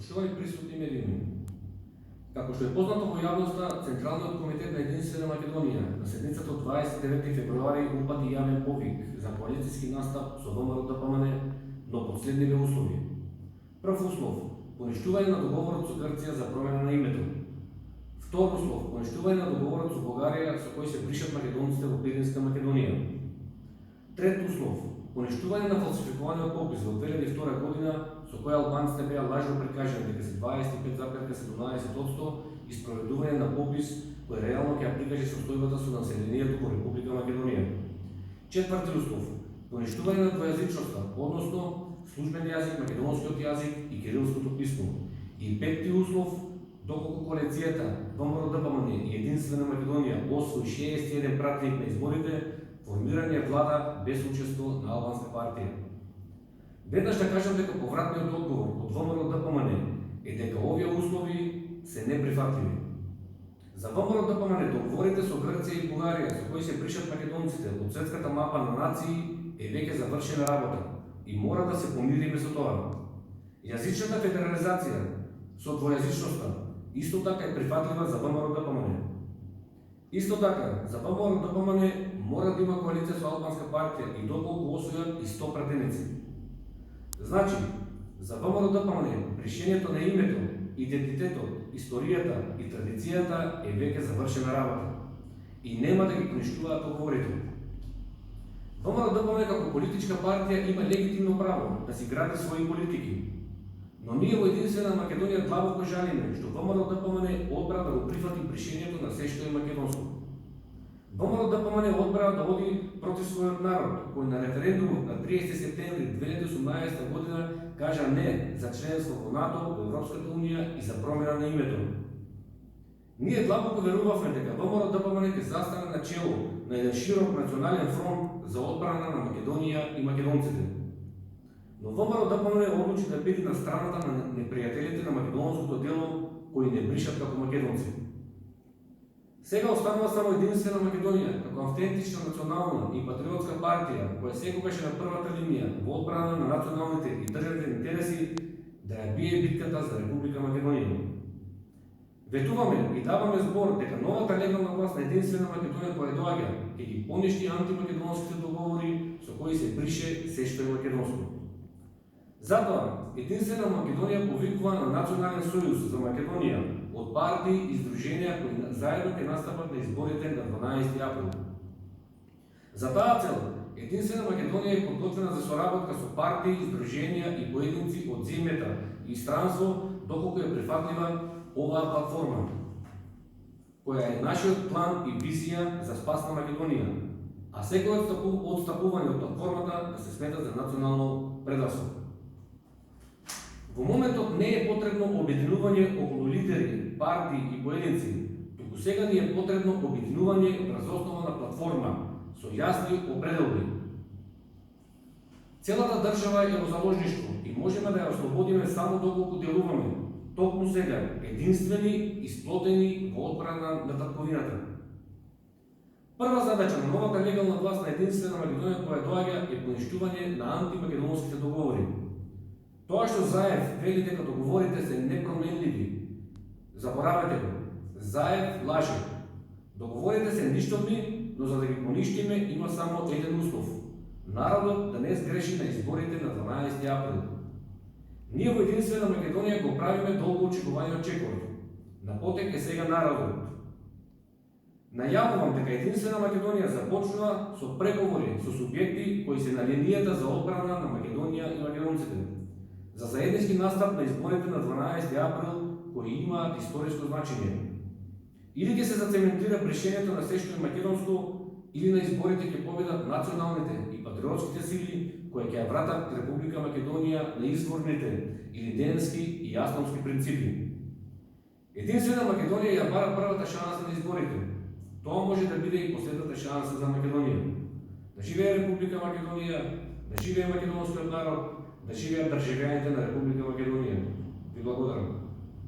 Почитувани присутни медиуми. Како што е познато во јавноста, Централниот комитет на Единствена Македонија на седницата од 29 февруари упати јавен повик за коалицијски настап со ВМРО-ДПМН, но под следниве услови. Прв услов – поништување на договорот со Грција за промена на името. Втор услов – поништување на договорот со Бугарија со кој се бришат македонците во Пиринска Македонија. Трет услов – поништување на фалсификуваниот попис во 2002 година со кој албанците беа лажно прикажани дека се 25,17% и спроведување на попис кој реално ќе ја прикаже состојбата со населението во Република Македонија. Четврти услов – поништување на двојазичноста, односно службен јазик, македонскиот јазик и кирилското писмо. И петти услов – доколку коалицијата ВМРО-ДПМН и Единствена Македонија освои 61 пратеник на изборите, формирање влада без учество на албанска партија. Веднаш да кажам дека повратниот одговор од ВМРО-ДПМН е дека овие услови се неприфатливи. За ВМРО-ДПМН договорите со Грција и Бугарија со кои се бришат македонците од светската мапа на нации е веќе завршена работа и мора да се помириме со тоа. Јазичната федерализација со двојазичноста исто така е прифатлива за ВМРО-ДПМН. Исто така, за ВМРО-ДПМН мора да има коалиција со албанска партија и доколку освојат и 100 пратеници. Значи, за ВМРО-ДПМН решението на името, идентитетот, историјата и традицијата е веќе завршена работа и нема да ги поништуваат договорите. ВМРО-ДПМН како политичка партија има легитимно право да си гради своји политики, но ние во Единствена Македонија длабоко жалиме што ВМРО-ДПМН одбра да го прифати решението на се што е македонско. ВМРО-ДПМН одбра да оди против својот народ, кој на референдумот на 30 септември 2018 година кажа не за членство во НАТО, во Европската унија и за промена на името. Ние длабоко верувавме дека ВМРО-ДПМН ќе застане на чело на еден широк национален фронт за одбрана на Македонија и македонците. Но ВМРО-ДПМН одлучи да биде на страната на непријателите на македонското дело кои не бришат како македонци. Сега останува само Единствена Македонија како автентична национална и патриотска партија која секогаш е на првата линија во одбрана на националните и државните интереси да ја бие битката за Република Македонија. Ветуваме и даваме збор дека новата легална власт на Единствена Македонија која доаѓа ќе ги поништи антимакедонските договори со кои се брише се што е македонско. Затоа, Единствена Македонија повикува на Национален сојуз за Македонија од партии и здруженија кои заедно ќе настапат на изборите на 12 април. За таа цел, Единствена Македонија е подготвена за соработка со партии, здруженија и поединци од земјата и странство доколку е прифатлива оваа платформа, која е нашиот план и визија за спас на Македонија, а секој отстапување од платформата да се смета за национално предавство. Во моментот не е потребно обединување околу лидери, партии и поединци, туку сега ни е потребно обединување врз основа на платформа со јасни определби. Целата држава е во заложништво и можеме да ја ослободиме само доколку делуваме, токму сега, единствени и сплотени во одбрана на татковината. Прва задача на новата легална власт на Единствена Македонија која доаѓа е поништување на антимакедонските договори. Тоа што Заев вели дека договорите се непроменливи, заборавете го. Заев лаже. Договорите се ништовни, но за да ги поништиме има само еден услов. Народот да не сгреши на изборите на 12 април. Ние во Единствена Македонија го правиме долго очекување очекување. На потек е сега народот. Најавувам дека Единствена Македонија започнува со преговори со субјекти кои се на линијата за одбрана на Македонија и македонците за заеднички настап на изборите на 12 април кои имаат историско значење. Или ќе се зацементира брешењето на се што е македонско, или на изборите ќе победат националните и патриотските сили кои ќе ја вратат Република Македонија на изворните или денски и јасномски принципи. Единствена Македонија ја бара првата шанса на изборите. Тоа може да биде и последната шанса за Македонија. Да живее Република Македонија, да живее македонскиот народ, да живеат државјаните на Република Македонија. Ви благодарам.